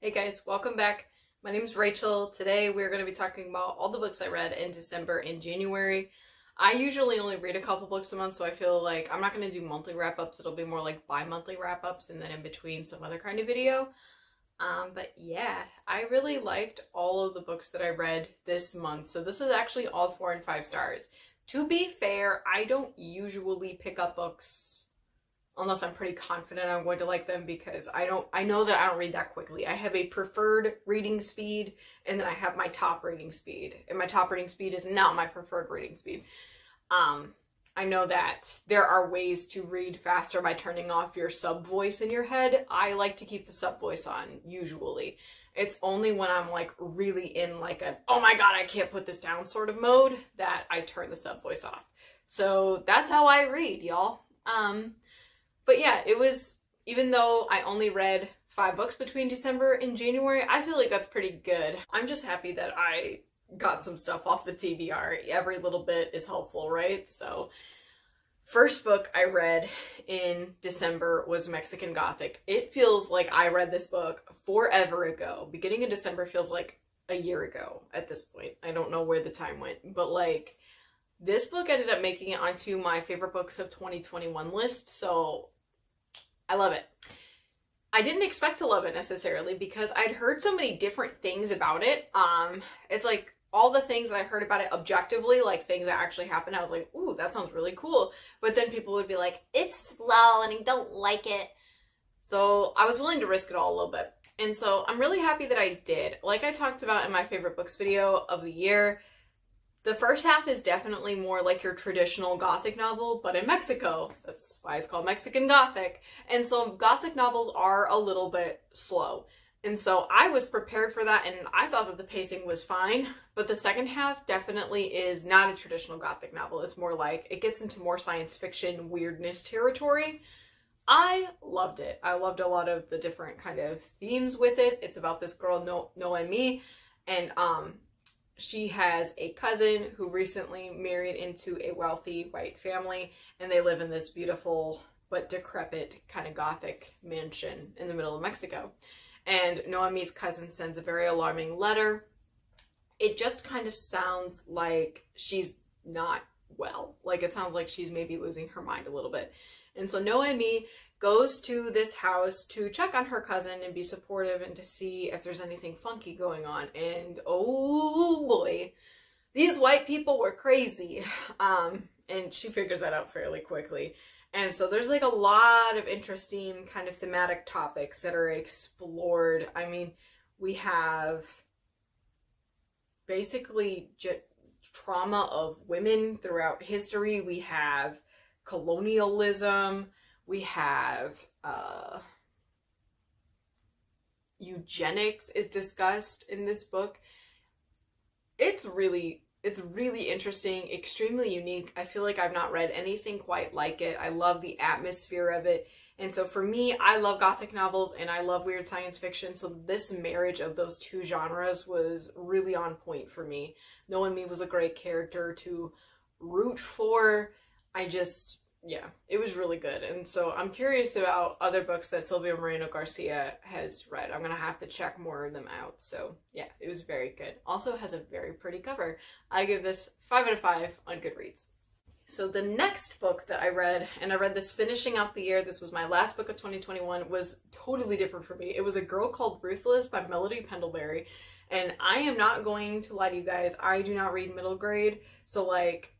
Hey guys, welcome back. My name is Rachel. Today we're going to be talking about all the books I read in December and January. I usually only read a couple books a month, so I feel like I'm not going to do monthly wrap-ups. It'll be more like bi-monthly wrap-ups and then in between some other kind of video. But yeah, I really liked all of the books that I read this month. So this is actually all 4 and 5 stars. To be fair, I don't usually pick up books unless I'm pretty confident I'm going to like them, because I know that I don't read that quickly. I have a preferred reading speed, and then I have my top reading speed, and my top reading speed is not my preferred reading speed. I know that there are ways to read faster by turning off your sub voice in your head. I like to keep the sub voice on, usually. It's only when I'm like really in like an, oh my god, I can't put this down sort of mode, that I turn the sub voice off. So that's how I read, y'all. But yeah, it was, even though I only read 5 books between December and January, I feel like that's pretty good. I'm just happy that I got some stuff off the TBR. Every little bit is helpful, right? So, first book I read in December was Mexican Gothic. It feels like I read this book forever ago. Beginning of December feels like a year ago at this point. I don't know where the time went, but like, this book ended up making it onto my favorite books of 2021 list, so I love it. I didn't expect to love it necessarily because I'd heard so many different things about it. It's like all the things that I heard about it objectively, like things that actually happened, I was like, ooh, that sounds really cool. But then people would be like, it's slow and I don't like it. So I was willing to risk it all a little bit. And so I'm really happy that I did. Like I talked about in my favorite books video of the year, the first half is definitely more like your traditional Gothic novel, but in Mexico. That's why it's called Mexican Gothic. And so Gothic novels are a little bit slow. And so I was prepared for that, and I thought that the pacing was fine. But the second half definitely is not a traditional Gothic novel. It's more like, it gets into more science fiction weirdness territory. I loved it. I loved a lot of the different kind of themes with it. It's about this girl, Noemi, and she has a cousin who recently married into a wealthy white family, and they live in this beautiful but decrepit kind of Gothic mansion in the middle of Mexico. And Noemi's cousin sends a very alarming letter. It just kind of sounds like she's not well. Like it sounds like she's maybe losing her mind a little bit. And so Noemi goes to this house to check on her cousin and be supportive and to see if there's anything funky going on. And oh boy, these white people were crazy. And she figures that out fairly quickly. And so there's like a lot of interesting kind of thematic topics that are explored. I mean, we have basically trauma of women throughout history. We have colonialism. We have eugenics is discussed in this book. It's really interesting, extremely unique. I feel like I've not read anything quite like it. I love the atmosphere of it. And so for me, I love Gothic novels and I love weird science fiction. So this marriage of those two genres was really on point for me. Noemi was a great character to root for. Yeah, it was really good. And so I'm curious about other books that Silvia Moreno Garcia has read. I'm going to have to check more of them out. So yeah, it was very good. Also has a very pretty cover. I give this 5 out of 5 on Goodreads. So the next book that I read, and I read this finishing out the year, this was my last book of 2021, was totally different for me. It was A Girl Called Ruthless by Melody Pendlebury. And I am not going to lie to you guys, I do not read middle grade. So like,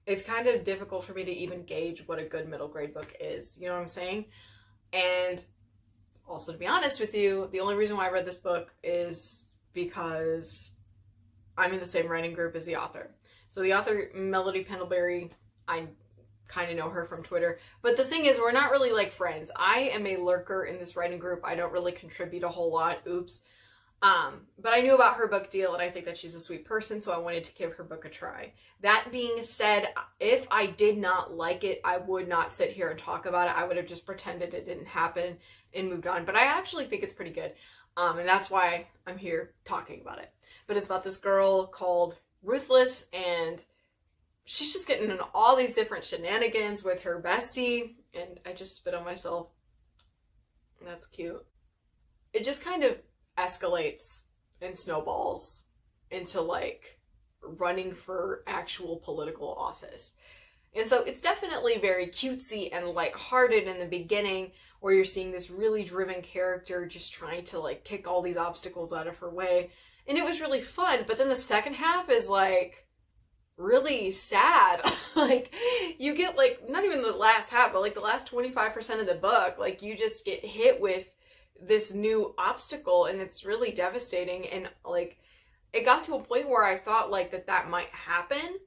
it's kind of difficult for me to even gauge what a good middle grade book is. You know what I'm saying? And also, to be honest with you, the only reason why I read this book is because I'm in the same writing group as the author. So the author, Melody Pendlebury, I kind of know her from Twitter. But the thing is, we're not really like friends. I am a lurker in this writing group. I don't really contribute a whole lot. Oops. But I knew about her book deal, and I think that she's a sweet person, so I wanted to give her book a try. That being said, if I did not like it, I would not sit here and talk about it. I would have just pretended it didn't happen and moved on. But I actually think it's pretty good, and that's why I'm here talking about it. But it's about this girl called Ruthless, and she's just getting in all these different shenanigans with her bestie, and I just spit on myself. That's cute. It just kind of escalates and snowballs into like running for actual political office. And so it's definitely very cutesy and lighthearted in the beginning, where you're seeing this really driven character just trying to like kick all these obstacles out of her way. And it was really fun, but then the second half is like really sad. Like you get like, not even the last half, but like the last 25% of the book, like you just get hit with this new obstacle, and it's really devastating. And like it got to a point where I thought like that might happen,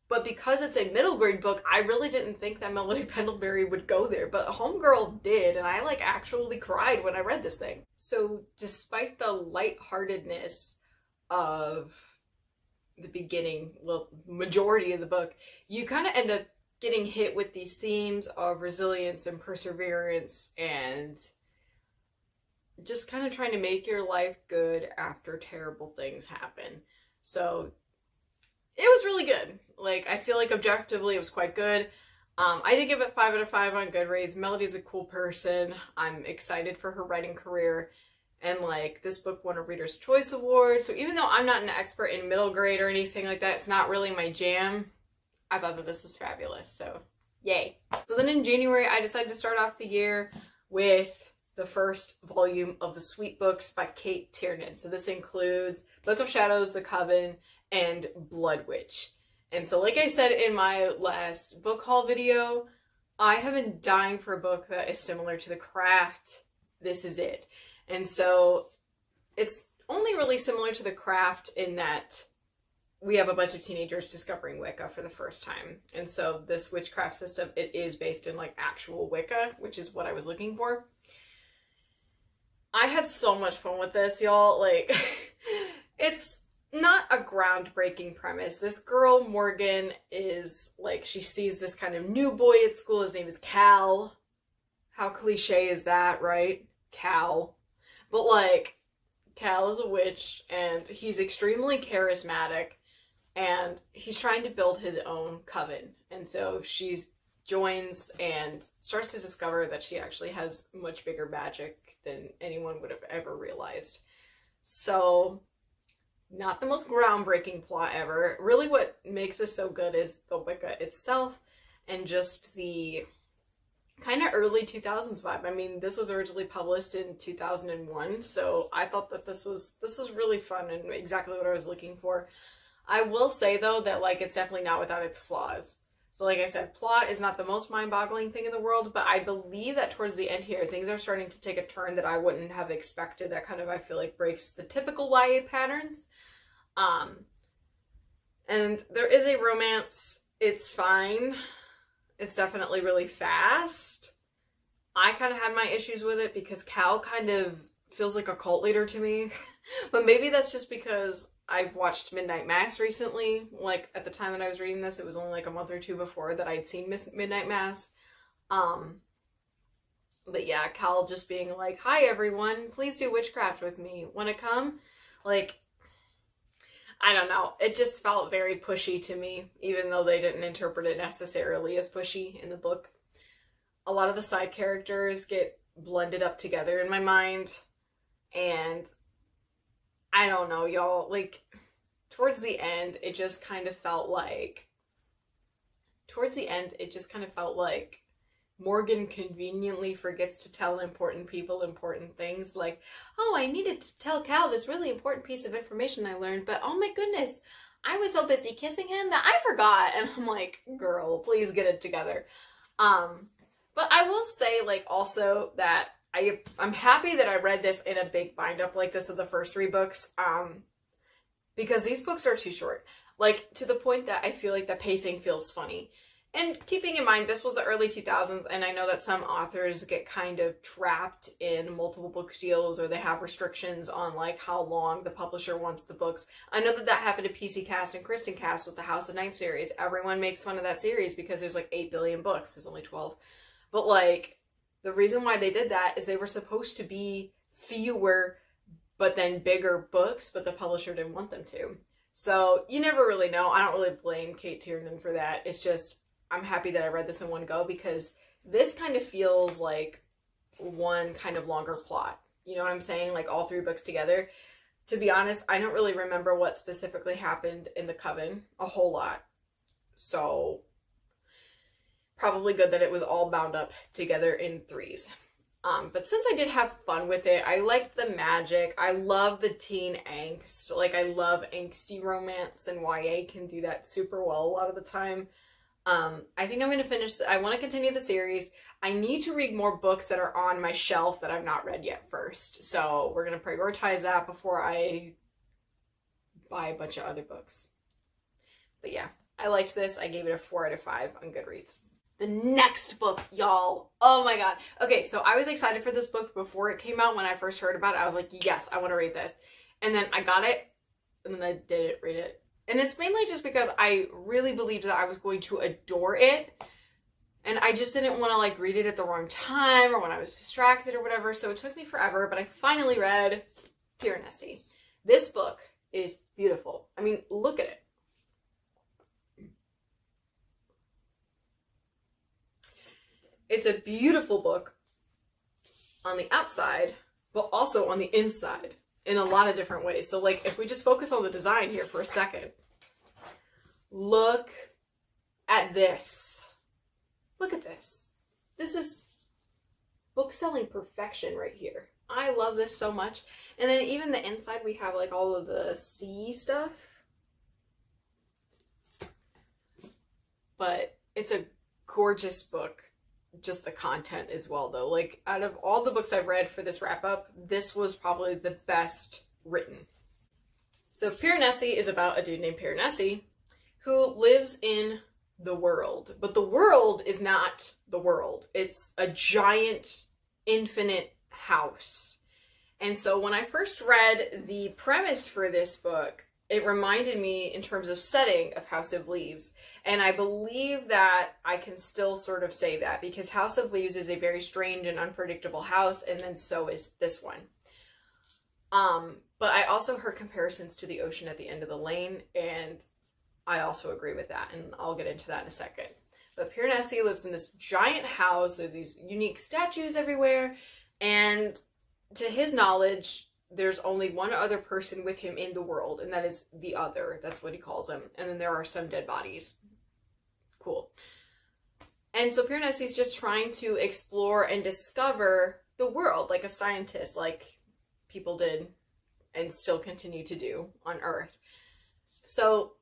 but because it's a middle grade book, I really didn't think that Melody Pendlebury would go there, but Homegirl did, and I like actually cried when I read this thing. So despite the lightheartedness of the beginning, well, majority of the book, you kind of end up getting hit with these themes of resilience and perseverance and just kind of trying to make your life good after terrible things happen. So it was really good. Like, I feel like objectively it was quite good. I did give it 5 out of 5 on Goodreads. Melody's a cool person. I'm excited for her writing career. And like, this book won a Reader's Choice Award. So even though I'm not an expert in middle grade or anything like that, it's not really my jam, I thought that this was fabulous. So yay. So then in January, I decided to start off the year with the first volume of the Sweet Books by Kate Tiernan. So this includes Book of Shadows, The Coven, and Blood Witch. And so like I said in my last book haul video, I have been dying for a book that is similar to The Craft. This is it. And so it's only really similar to The Craft in that we have a bunch of teenagers discovering Wicca for the first time. And so this witchcraft system, it is based in like actual Wicca, which is what I was looking for. I had so much fun with this, y'all. Like, it's not a groundbreaking premise. This girl, Morgan, is like, she sees this kind of new boy at school. His name is Cal. How cliche is that, right? Cal. But like, Cal is a witch, and he's extremely charismatic, and he's trying to build his own coven. And so she joins and starts to discover that she actually has much bigger magic than anyone would have ever realized. So, not the most groundbreaking plot ever. Really what makes this so good is the Wicca itself and just the kind of early 2000s vibe. I mean, this was originally published in 2001, so I thought that this was really fun and exactly what I was looking for. I will say though that like it's definitely not without its flaws. So like I said, plot is not the most mind-boggling thing in the world, but I believe that towards the end here, things are starting to take a turn that I wouldn't have expected, that kind of, I feel like, breaks the typical YA patterns. And there is a romance. It's fine. It's definitely really fast. I kind of had my issues with it because Cal kind of feels like a cult leader to me. But maybe that's just because I've watched Midnight Mass recently. Like, at the time that I was reading this, it was only like a month or two before that I'd seen Midnight Mass. But yeah, Cal just being like, "Hi everyone, please do witchcraft with me. Wanna come?" Like, I don't know. It just felt very pushy to me, even though they didn't interpret it necessarily as pushy in the book. A lot of the side characters get blended up together in my mind, and I don't know, y'all, like, towards the end, it just kind of felt like, Morgan conveniently forgets to tell important people important things, like, "Oh, I needed to tell Cal this really important piece of information I learned, but oh my goodness, I was so busy kissing him that I forgot." And I'm like, girl, please get it together. But I will say, like, also that I'm happy that I read this in a big bind-up like this of the first 3 books, because these books are too short. Like, to the point that I feel like the pacing feels funny. And keeping in mind, this was the early 2000s, and I know that some authors get kind of trapped in multiple book deals, or they have restrictions on, like, how long the publisher wants the books. I know that that happened to PC Cast and Kristen Cast with the House of Night series. Everyone makes fun of that series because there's, like, 8 billion books. There's only 12. But, like, the reason why they did that is they were supposed to be fewer, but then bigger books, but the publisher didn't want them to. So, you never really know. I don't really blame Kate Tiernan for that. It's just, I'm happy that I read this in one go, because this kind of feels like one kind of longer plot. You know what I'm saying? Like all 3 books together. To be honest, I don't really remember what specifically happened in the Coven a whole lot. So probably good that it was all bound up together in 3s. But since I did have fun with it, I liked the magic. I love the teen angst. Like, I love angsty romance, and YA can do that super well a lot of the time. I think I'm going to finish. I want to continue the series. I need to read more books that are on my shelf that I've not read yet first. So we're going to prioritize that before I buy a bunch of other books. But yeah, I liked this. I gave it a 4 out of 5 on Goodreads. The next book, y'all. Oh my god. Okay, so I was excited for this book before it came out. When I first heard about it, I was like, yes, I want to read this. And then I got it, and then I didn't read it. And it's mainly just because I really believed that I was going to adore it. And I just didn't want to like read it at the wrong time or when I was distracted or whatever. So it took me forever, but I finally read Piranesi. This book is beautiful. I mean, look at it. It's a beautiful book on the outside, but also on the inside in a lot of different ways. So like, if we just focus on the design here for a second, look at this. Look at this. This is book selling perfection right here. I love this so much. And then even the inside, we have like all of the sea stuff. But it's a gorgeous book. Just the content as well, though. Like, out of all the books I've read for this wrap-up, this was probably the best written. So Piranesi is about a dude named Piranesi who lives in the world. But the world is not the world. It's a giant, infinite house. And so when I first read the premise for this book, it reminded me in terms of setting of House of Leaves. And I believe that I can still sort of say that because House of Leaves is a very strange and unpredictable house, and then so is this one. But I also heard comparisons to the ocean at the end of the lane, and I also agree with that, and I'll get into that in a second. But Piranesi lives in this giant house. There are these unique statues everywhere, and to his knowledge, there's only one other person with him in the world, and that is the other. That's what he calls him. And then there are some dead bodies. Cool. And so Piranesi is just trying to explore and discover the world like a scientist, like people did and still continue to do on Earth. So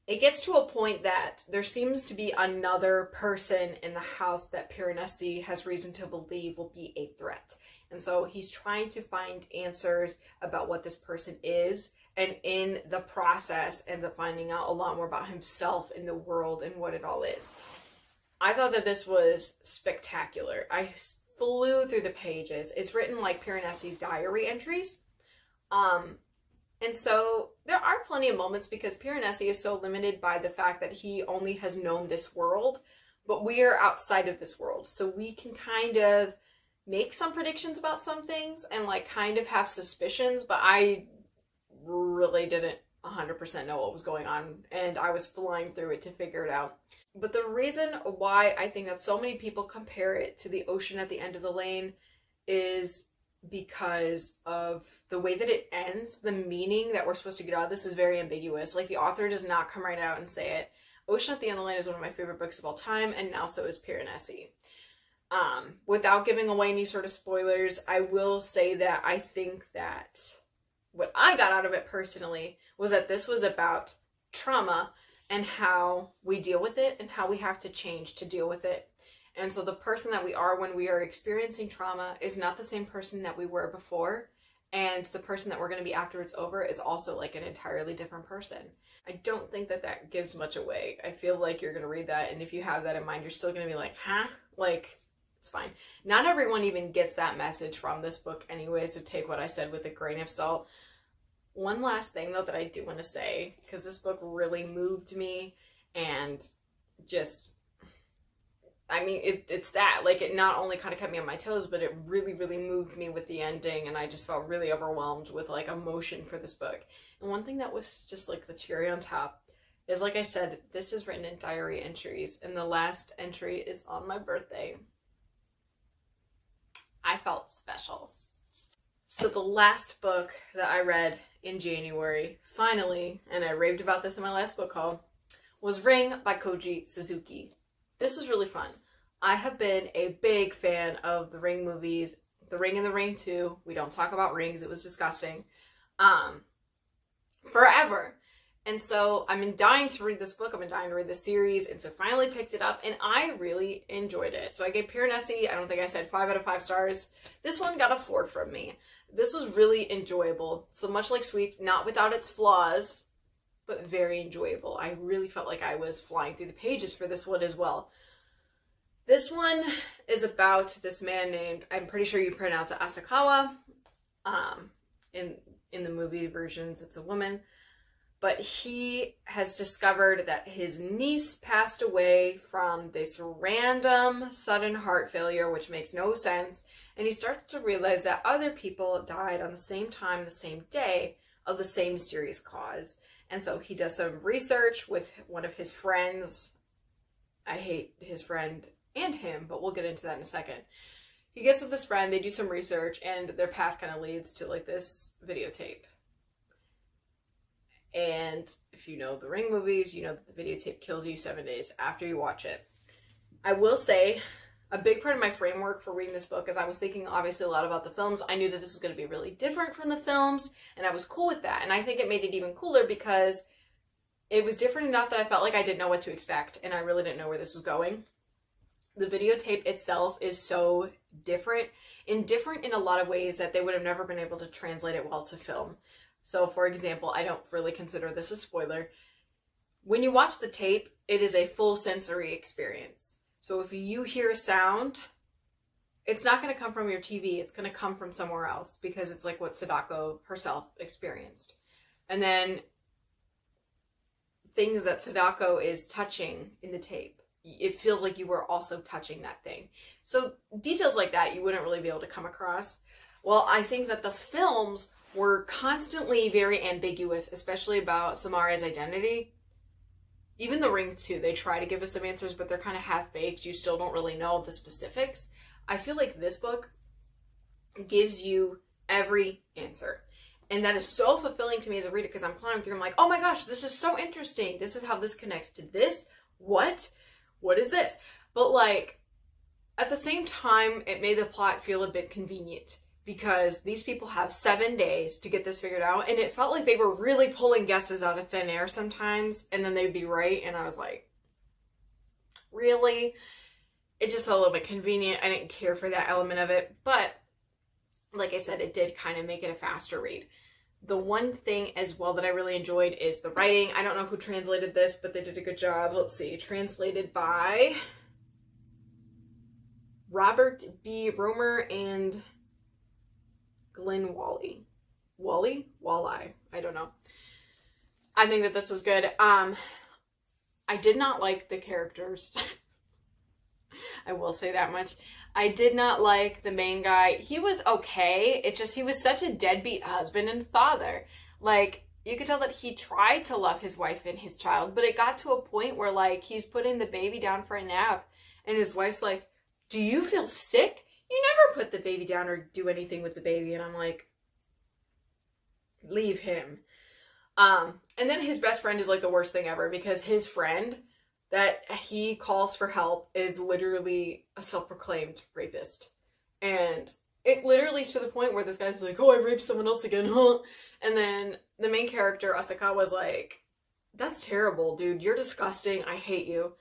it gets to a point that there seems to be another person in the house that Piranesi has reason to believe will be a threat. And so he's trying to find answers about what this person is, and in the process ends up finding out a lot more about himself in the world and what it all is. I thought that this was spectacular. I flew through the pages. It's written like Piranesi's diary entries. And so there are plenty of moments because Piranesi is so limited by the fact that he only has known this world, but we are outside of this world. So we can kind of make some predictions about some things and like kind of have suspicions, but I really didn't 100% know what was going on, and I was flying through it to figure it out. But the reason why I think that so many people compare it to the ocean at the end of the lane is because of the way that it ends. The meaning that we're supposed to get out of this is very ambiguous. Like, the author does not come right out and say it. Ocean at the End of the Lane is one of my favorite books of all time, and now so is Piranesi. Without giving away any sort of spoilers, I will say that I think that what I got out of it personally was that this was about trauma and how we deal with it and how we have to change to deal with it. And so the person that we are when we are experiencing trauma is not the same person that we were before. And the person that we're going to be after it's over is also like an entirely different person. I don't think that that gives much away. I feel like you're going to read that, and if you have that in mind, you're still going to be like, huh? Like, it's fine. Not everyone even gets that message from this book anyway, so take what I said with a grain of salt. One last thing, though, that I do want to say, because this book really moved me, and just, I mean, it's that. Like, it not only kind of kept me on my toes, but it really, really moved me with the ending, and I just felt really overwhelmed with, like, emotion for this book. And one thing that was just, like, the cherry on top is, like I said, this is written in diary entries, and the last entry is on my birthday. I felt special. So the last book that I read in January, finally, and I raved about this in my last book haul, was Ring by Koji Suzuki. This is really fun. I have been a big fan of the Ring movies, The Ring and the Ring 2. We don't talk about rings, it was disgusting. Forever. And so I've been dying to read this book, I've been dying to read the series, and so finally picked it up, and I really enjoyed it. So I gave Piranesi, I don't think I said 5 out of 5 stars. This one got a 4 from me. This was really enjoyable. So much like Sweep, not without its flaws, but very enjoyable. I really felt like I was flying through the pages for this one as well. This one is about this man named, I'm pretty sure you pronounce it Asakawa. In the movie versions, it's a woman. But he has discovered that his niece passed away from this random sudden heart failure, which makes no sense. And he starts to realize that other people died on the same time, the same day, of the same mysterious cause. And so he does some research with one of his friends. I hate his friend and him, but we'll get into that in a second. He gets with his friend, they do some research, and their path kind of leads to like this videotape. And if you know the Ring movies, you know that the videotape kills you 7 days after you watch it. I will say, a big part of my framework for reading this book is I was thinking obviously a lot about the films. I knew that this was going to be really different from the films, and I was cool with that. And I think it made it even cooler because it was different enough that I felt like I didn't know what to expect, and I really didn't know where this was going. The videotape itself is so different in a lot of ways that they would have never been able to translate it well to film. So for example, I don't really consider this a spoiler. When you watch the tape, it is a full sensory experience. So if you hear a sound, it's not going to come from your TV. It's going to come from somewhere else because it's like what Sadako herself experienced. And then things that Sadako is touching in the tape, it feels like you were also touching that thing. So details like that you wouldn't really be able to come across. Well, I think that the films were constantly very ambiguous, especially about Samara's identity. Even the Ring 2, they try to give us some answers, but they're kind of half-baked. You still don't really know the specifics. I feel like this book gives you every answer. And that is so fulfilling to me as a reader because I'm climbing through, I'm like, oh my gosh, this is so interesting. This is how this connects to this. What? What is this? But like, at the same time, it made the plot feel a bit convenient because these people have 7 days to get this figured out. And it felt like they were really pulling guesses out of thin air sometimes. And then they'd be right. And I was like, really? It just felt a little bit convenient. I didn't care for that element of it. But like I said, it did kind of make it a faster read. The one thing as well that I really enjoyed is the writing. I don't know who translated this, but they did a good job. Let's see. Translated by Robert B. Romer and Glenn Wally. Walleye? I don't know. I think that this was good. I did not like the characters. I will say that much. I did not like the main guy. He was okay. It just, he was such a deadbeat husband and father. Like, you could tell that he tried to love his wife and his child, but it got to a point where, like, he's putting the baby down for a nap, and his wife's like, do you feel sick? You never put the baby down or do anything with the baby. And I'm like, leave him. And then his best friend is like the worst thing ever because his friend that he calls for help is literally a self-proclaimed rapist. And it literally is to the point where this guy's like, oh, I raped someone else again, huh? And then the main character, Asaka, was like, that's terrible, dude. You're disgusting. I hate you.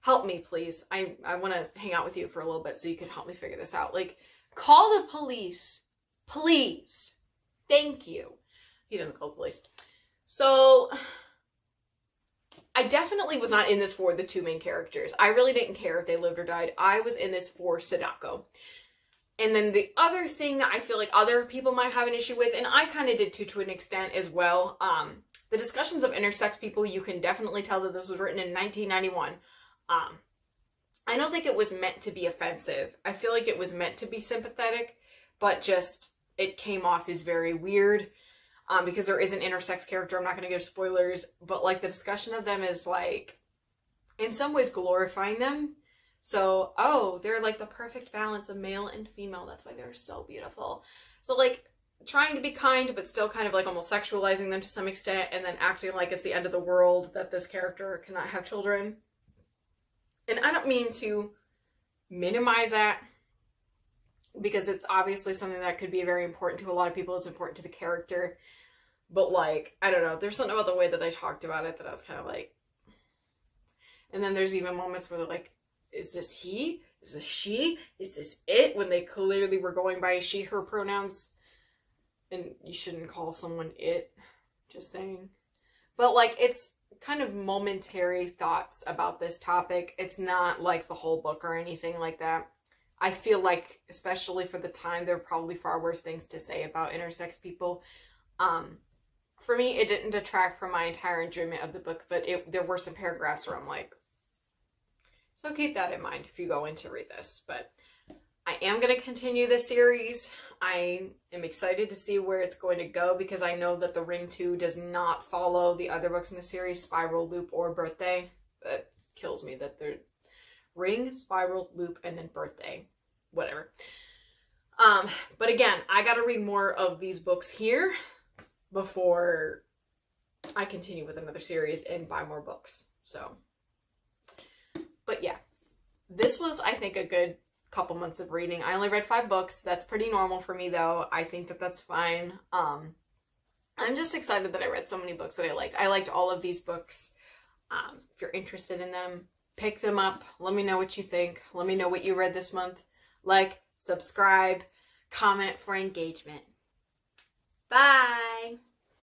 Help me, please. I want to hang out with you for a little bit so you can help me figure this out. Like, call the police. Please. Thank you. He doesn't call the police. So, I definitely was not in this for the two main characters. I really didn't care if they lived or died. I was in this for Sadako. And then the other thing that I feel like other people might have an issue with, and I kind of did too to an extent as well, the discussions of intersex people, you can definitely tell that this was written in 1991. I don't think it was meant to be offensive. I feel like it was meant to be sympathetic, but just it came off as very weird because there is an intersex character. I'm not going to give spoilers, but like the discussion of them is like in some ways glorifying them. So, oh, they're like the perfect balance of male and female. That's why they're so beautiful. So like trying to be kind, but still kind of like almost sexualizing them to some extent, and then acting like it's the end of the world that this character cannot have children. And I don't mean to minimize that, because it's obviously something that could be very important to a lot of people. It's important to the character. But like, I don't know, there's something about the way that they talked about it that I was kind of like... And then there's even moments where they're like, is this he? Is this she? Is this it? When they clearly were going by she, her pronouns. And you shouldn't call someone it. Just saying. But like, it's kind of momentary thoughts about this topic. It's not like the whole book or anything like that. I feel like, especially for the time, there are probably far worse things to say about intersex people. For me, it didn't detract from my entire enjoyment of the book, but there were some paragraphs where I'm like, so keep that in mind if you go in to read this. But I am going to continue this series. I am excited to see where it's going to go, because I know that The Ring 2 does not follow the other books in the series, Spiral, Loop, or Birthday. That kills me that they're Ring, Spiral, Loop, and then Birthday. Whatever. But again, I got to read more of these books here before I continue with another series and buy more books. So, but yeah, this was, I think, a good couple months of reading. I only read 5 books. That's pretty normal for me, though. I think that that's fine. I'm just excited that I read so many books that I liked. I liked all of these books. If you're interested in them, pick them up. Let me know what you think. Let me know what you read this month. Like, subscribe, comment for engagement. Bye!